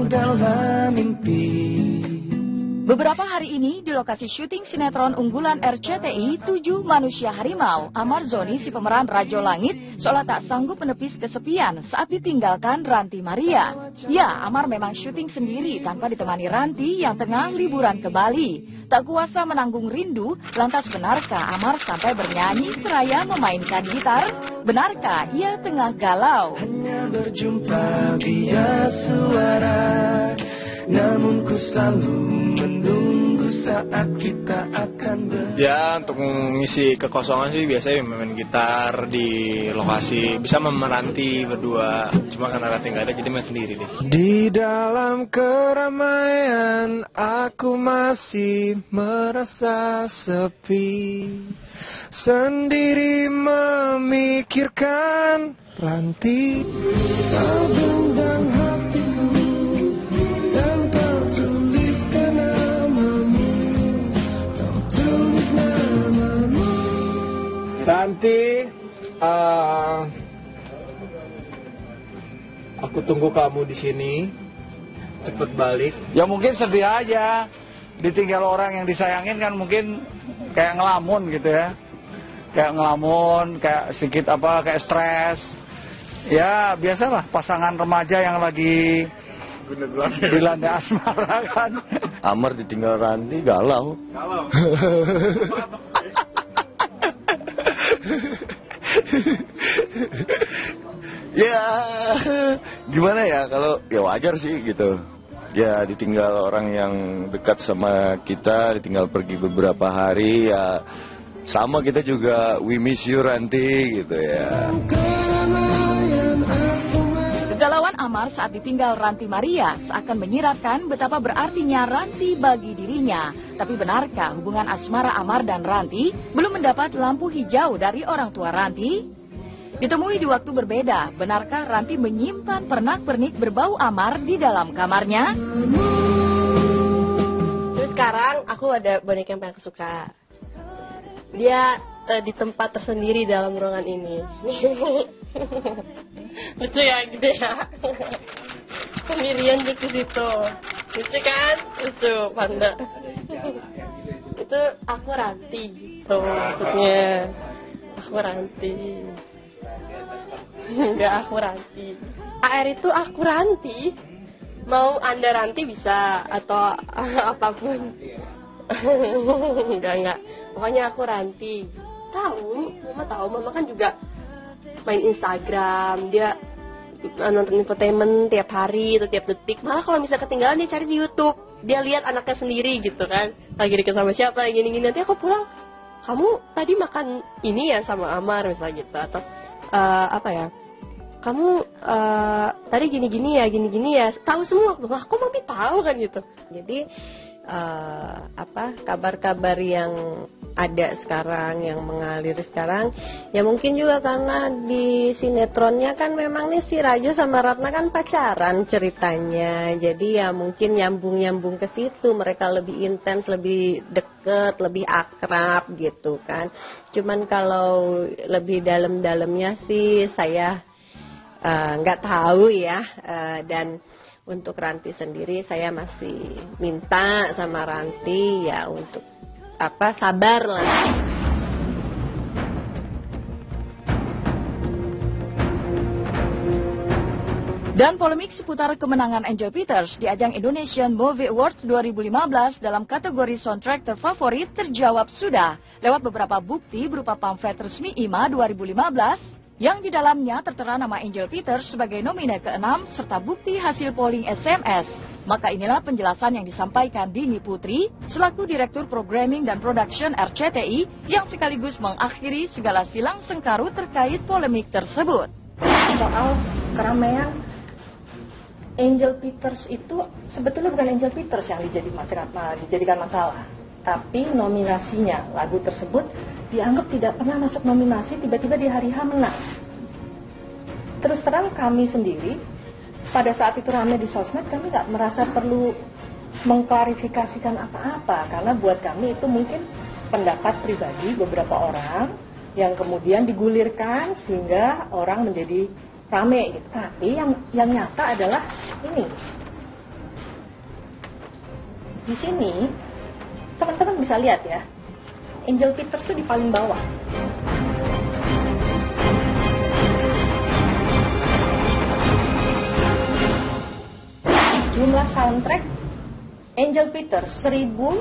dalam mimpi. Beberapa hari ini di lokasi syuting sinetron unggulan RCTI 7 Manusia Harimau, Amar Zoni si pemeran Rajo Langit seolah tak sanggup menepis kesepian saat ditinggalkan Ranti Maria. Ya, Amar memang syuting sendiri tanpa ditemani Ranti yang tengah liburan ke Bali. Tak kuasa menanggung rindu, lantas benarkah Amar sampai bernyanyi seraya memainkan gitar? Benarkah ia tengah galau? Hanya berjumpa via suara, namun ku selalu menunggu saat kita akan Ya, untuk mengisi kekosongan sih biasanya main gitar di lokasi. Bisa memeranti berdua, cuma karena Ranti nggak ada jadi main sendiri deh. Di dalam keramaian aku masih merasa sepi, sendiri memikirkan Ranti. Kau genggam hatiku dan kau tuliskan namamu, kau tulis namamu. Ranti, aku tunggu kamu di sini. Cepet balik. Ya mungkin sedih aja, ditinggal orang yang disayangin kan mungkin kayak ngelamun gitu ya. Kayak ngelamun, kayak sedikit kayak stres. Ya biasalah pasangan remaja yang lagi dilanda asmara kan. Amar ditinggal Ranti galau. Ya gimana ya, kalau ya wajar sih gitu. Ya ditinggal orang yang dekat sama kita, ditinggal pergi beberapa hari, ya sama kita juga we miss you Ranti gitu ya. Kegalauan Amar saat ditinggal Ranti Maria seakan menyiratkan betapa berartinya Ranti bagi dirinya. Tapi benarkah hubungan asmara Amar dan Ranti belum mendapat lampu hijau dari orang tua Ranti? Ditemui di waktu berbeda, benarkah Ranti menyimpan pernak-pernik berbau Amar di dalam kamarnya? Terus sekarang aku ada boneka yang paling aku suka. Dia di tempat tersendiri dalam ruangan ini. Lucu ya, gitu ya. Sendirian di situ. Lucu kan? Lucu, panda. Itu aku Ranti, gitu maksudnya. Aku Ranti. Enggak, aku Ranti. AR itu aku Ranti. Mau Anda Ranti bisa, atau apapun. Enggak. Pokoknya aku Ranti. Tahu, mama kan juga main Instagram, dia nonton infotainment tiap hari atau tiap detik. Malah kalau misalnya ketinggalan dia cari di YouTube, dia lihat anaknya sendiri gitu kan, lagi deket sama siapa, gini-gini. Nanti aku pulang, kamu tadi makan ini ya sama Amar misalnya gitu, atau kamu tadi gini-gini ya, tahu semua. Loh, aku mami tahu kan gitu. Jadi kabar-kabar yang ada sekarang, yang mengalir sekarang, ya mungkin juga karena di sinetronnya kan memang nih si Rajo sama Ratna kan pacaran ceritanya, jadi ya mungkin nyambung ke situ, mereka lebih intens, lebih deket, lebih akrab gitu kan. Cuman kalau lebih dalam-dalamnya sih saya nggak tahu ya. Dan untuk Ranti sendiri saya masih minta sama Ranti ya untuk sabar lah. Dan polemik seputar kemenangan Angel Peters di ajang Indonesian Movie Awards 2015 dalam kategori soundtrack terfavorit terjawab sudah lewat beberapa bukti berupa pamflet resmi IMA 2015 yang di dalamnya tertera nama Angel Peters sebagai nomine ke-6 serta bukti hasil polling SMS. Maka inilah penjelasan yang disampaikan Dini Putri selaku Direktur Programming dan Production RCTI yang sekaligus mengakhiri segala silang sengkarut terkait polemik tersebut. Soal keramaian, Angel Peters itu sebetulnya bukan Angel Peters yang dijadikan masalah, tapi nominasinya. Lagu tersebut dianggap tidak pernah masuk nominasi, tiba-tiba di hari H menang. Terus terang kami sendiri pada saat itu ramai di sosmed, kami nggak merasa perlu mengklarifikasikan apa-apa, karena buat kami itu mungkin pendapat pribadi beberapa orang yang kemudian digulirkan sehingga orang menjadi rame gitu. Tapi yang nyata adalah ini, Di sini teman-teman bisa lihat ya, Angel Peters itu di paling bawah. Jumlah soundtrack Angel Peters 1306.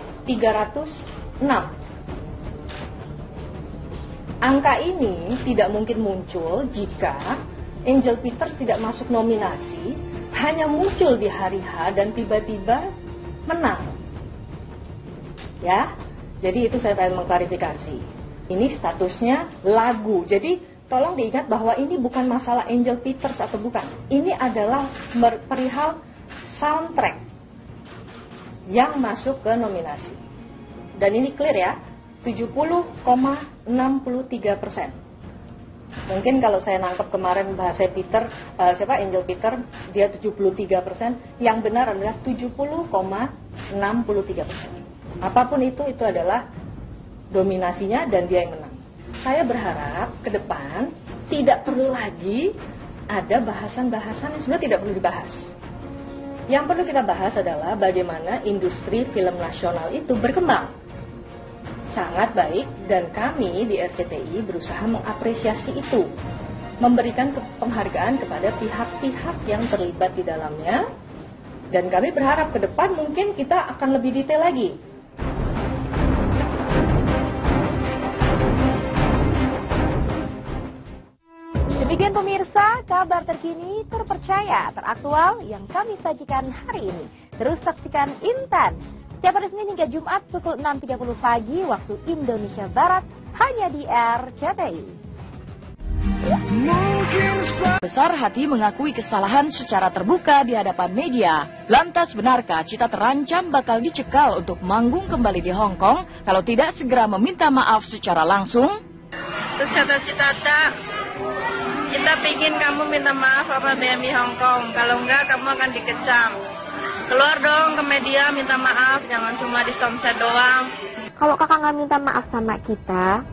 Angka ini tidak mungkin muncul jika Angel Peters tidak masuk nominasi, hanya muncul di hari H dan tiba-tiba menang. Ya, jadi itu saya pengen mengklarifikasi. Ini statusnya lagu. Jadi tolong diingat bahwa ini bukan masalah Angel Peters atau bukan. Ini adalah perihal soundtrack yang masuk ke nominasi. Dan ini clear ya, 70,63%. Mungkin kalau saya nangkep kemarin bahasa Angel Peter, dia 73%, yang benar adalah 70,63%. Apapun itu adalah dominasinya dan dia yang menang. Saya berharap ke depan tidak perlu lagi ada bahasan-bahasan yang sebenarnya tidak perlu dibahas. Yang perlu kita bahas adalah bagaimana industri film nasional itu berkembang. Sangat baik, dan kami di RCTI berusaha mengapresiasi itu, memberikan penghargaan kepada pihak-pihak yang terlibat di dalamnya, dan kami berharap ke depan mungkin kita akan lebih detail lagi. Demikian pemirsa, kabar terkini, terpercaya, teraktual yang kami sajikan hari ini. Terus saksikan Intens setiap hari Senin hingga Jumat pukul 6.30 pagi waktu Indonesia Barat hanya di RCTI. Besar hati mengakui kesalahan secara terbuka di hadapan media. Lantas benarkah Cita terancam bakal dicekal untuk manggung kembali di Hong Kong kalau tidak segera meminta maaf secara langsung? Terus kata Cita, kita pingin kamu minta maaf apa di Hong Kong. Kalau enggak kamu akan dikecam. Keluar dong ke media minta maaf, jangan cuma di somset doang. Kalau kakak nggak minta maaf sama kita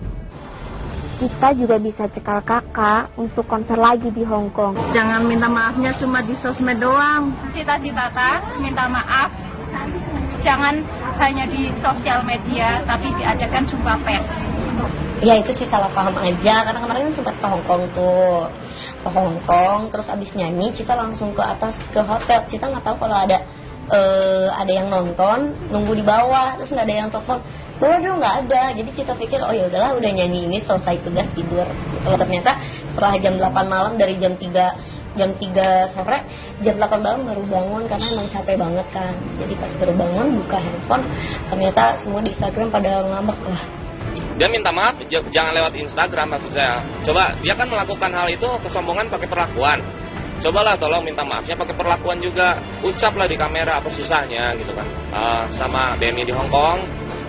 juga bisa cekal kakak untuk konser lagi di Hong Kong. Jangan minta maafnya cuma di sosmed doang. Cita-cita minta maaf, jangan hanya di sosial media, tapi diadakan jumpa pers. Ya itu sih salah paham aja, karena kemarin sempat ke Hong Kong tuh. Ke Hong Kong, terus abis nyanyi, Cita langsung ke atas ke hotel. Cita nggak tahu kalau ada yang nonton, nunggu di bawah, terus nggak ada yang telepon. Waduh, nggak ada. Jadi Cita pikir, oh ya udahlah, udah nyanyi ini selesai tugas tidur. Kalau ternyata setelah jam 8 malam dari jam 3 sore, jam 8 malam baru bangun karena emang capek banget kan. Jadi pas baru bangun buka handphone, ternyata semua di Instagram pada ngambek lah. Dia minta maaf, jangan lewat Instagram maksud saya. Coba, dia kan melakukan hal itu kesombongan pakai perlakuan. Cobalah tolong minta maafnya pakai perlakuan juga. Ucaplah di kamera, apa susahnya gitu kan. Sama Demi di Hong Kong,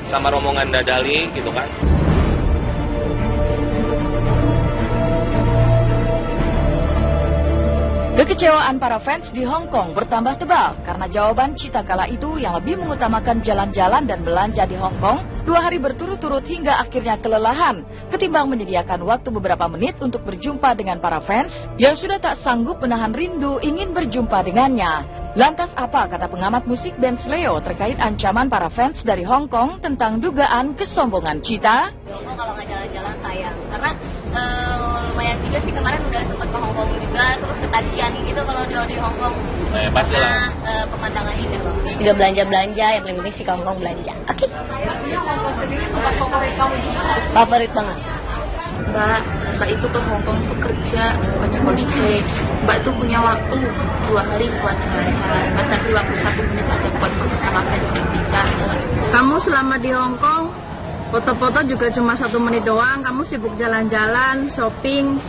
sama rombongan Dadali gitu kan. Kekecewaan para fans di Hong Kong bertambah tebal karena jawaban Cita kala itu yang lebih mengutamakan jalan-jalan dan belanja di Hong Kong 2 hari berturut-turut hingga akhirnya kelelahan ketimbang menyediakan waktu beberapa menit untuk berjumpa dengan para fans yang sudah tak sanggup menahan rindu ingin berjumpa dengannya. Lantas apa kata pengamat musik Ben Sleo terkait ancaman para fans dari Hong Kong tentang dugaan kesombongan Cita? Kalau nggak jalan-jalan sayang, karena lumayan juga sih kemarin udah sempat ke Hong Kong juga, terus ketagihan gitu kalau di Hong Kong. Karena pemandangannya indah loh. Terus juga belanja-belanja, yang paling penting sih ke Hong Kong belanja. Oke. Hong Kong sendiri tempat favorit kamu juga? Favorit banget. Mbak itu ke Hong Kong untuk kerja, bukannya holiday. Mbak itu punya waktu 2 hari buat jalan-jalan. Mbak kasih waktu 1 menit aja buat foto sama fans kita. Kamu selama di Hong Kong, foto-foto juga cuma 1 menit doang. Kamu sibuk jalan-jalan, shopping.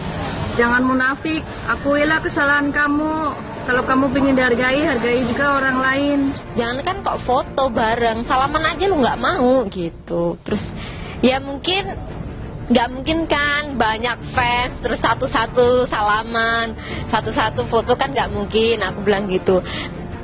Jangan munafik, akuilah kesalahan kamu. Kalau kamu ingin dihargai, hargai juga orang lain. Jangan kan kok foto bareng, salaman aja lu nggak mau gitu. Terus ya nggak mungkin kan banyak fans terus satu-satu salaman, satu-satu foto kan nggak mungkin. Aku bilang gitu.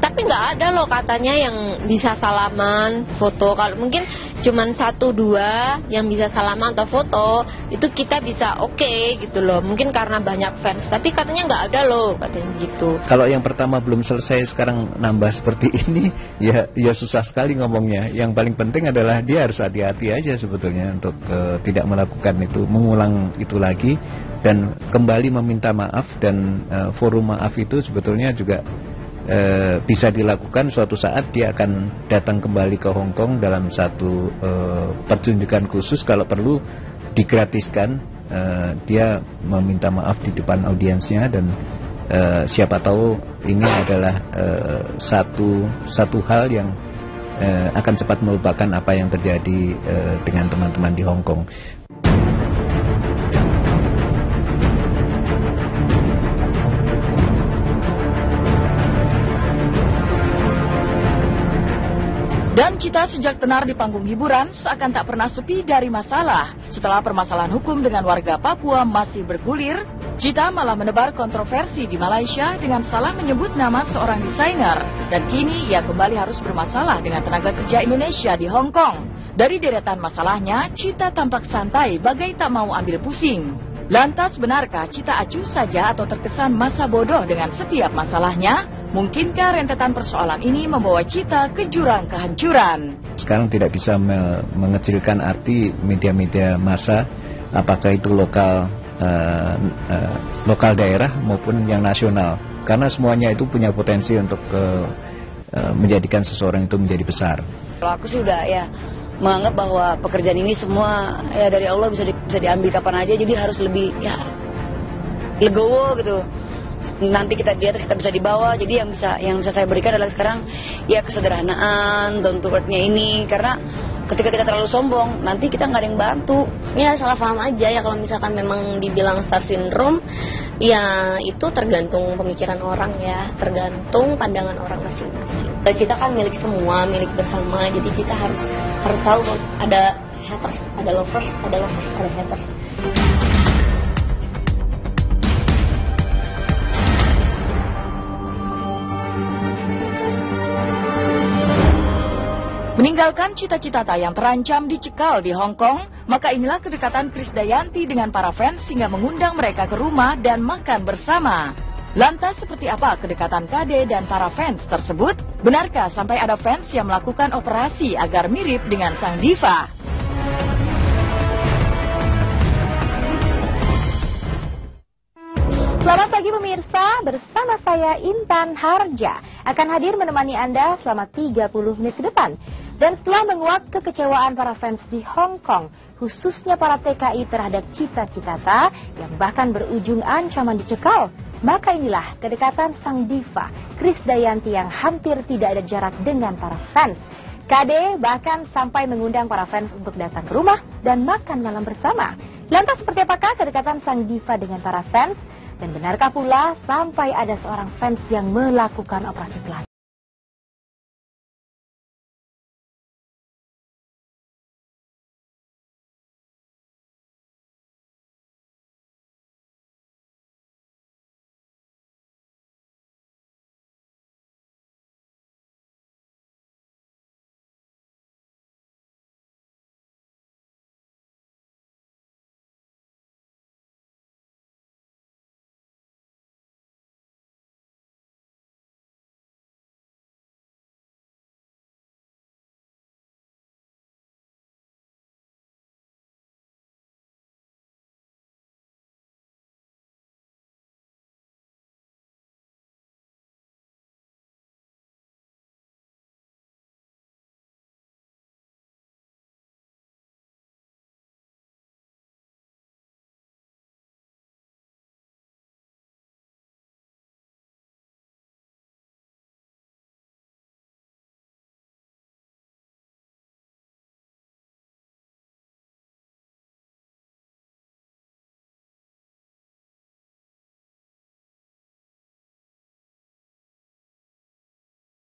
Tapi Tapi nggak ada loh katanya yang bisa salaman, foto. Kalau mungkin cuman 1-2 yang bisa salaman atau foto, itu kita bisa oke gitu loh. Mungkin karena banyak fans, tapi katanya nggak ada loh katanya gitu. Kalau yang pertama belum selesai sekarang nambah seperti ini, ya susah sekali ngomongnya. Yang paling penting adalah dia harus hati-hati aja sebetulnya untuk tidak melakukan itu, mengulang itu lagi, dan kembali meminta maaf. Dan forum maaf itu sebetulnya juga bisa dilakukan suatu saat. Dia akan datang kembali ke Hong Kong dalam satu pertunjukan khusus, kalau perlu digratiskan. Dia meminta maaf di depan audiensnya, dan siapa tahu ini adalah satu hal yang akan cepat melupakan apa yang terjadi dengan teman-teman di Hong Kong. Dan Cita sejak tenar di panggung hiburan seakan tak pernah sepi dari masalah. Setelah permasalahan hukum dengan warga Papua masih bergulir, Cita malah menebar kontroversi di Malaysia dengan salah menyebut nama seorang desainer. Dan kini ia kembali harus bermasalah dengan tenaga kerja Indonesia di Hong Kong. Dari deretan masalahnya, Cita tampak santai bagai tak mau ambil pusing. Lantas benarkah Cita acuh saja atau terkesan masa bodoh dengan setiap masalahnya? Mungkinkah rentetan persoalan ini membawa Cita ke jurang kehancuran? Sekarang tidak bisa mengecilkan arti media-media massa, apakah itu lokal daerah maupun yang nasional. Karena semuanya itu punya potensi untuk menjadikan seseorang itu menjadi besar. Kalau aku sih udah ya menganggap bahwa pekerjaan ini semua ya dari Allah bisa diambil kapan aja, jadi harus lebih ya legowo gitu. Nanti kita di atas kita bisa di bawah, jadi yang bisa saya berikan adalah sekarang ya kesederhanaan, down to earth-nya ini, karena ketika kita terlalu sombong nanti kita nggak ada yang bantu. Ya salah paham aja ya kalau misalkan memang dibilang star syndrome, ya itu tergantung pemikiran orang ya, tergantung pandangan orang masing-masing. Dan kita kan milik semua, milik bersama, jadi kita harus tahu ada haters, ada lovers, ada haters. Meninggalkan cita-cita yang terancam dicekal di Hong Kong, maka inilah kedekatan Krisdayanti dengan para fans hingga mengundang mereka ke rumah dan makan bersama. Lantas seperti apa kedekatan KD dan para fans tersebut? Benarkah sampai ada fans yang melakukan operasi agar mirip dengan sang diva? Selamat pagi pemirsa, bersama saya Intan Harja akan hadir menemani Anda selama 30 menit ke depan. Dan setelah menguak kekecewaan para fans di Hong Kong, khususnya para TKI terhadap Cita Citata yang bahkan berujung ancaman dicekal, maka inilah kedekatan sang diva Krisdayanti yang hampir tidak ada jarak dengan para fans. KD bahkan sampai mengundang para fans untuk datang ke rumah dan makan malam bersama. Lantas seperti apakah kedekatan sang diva dengan para fans? Dan benarkah pula sampai ada seorang fans yang melakukan operasi plastik?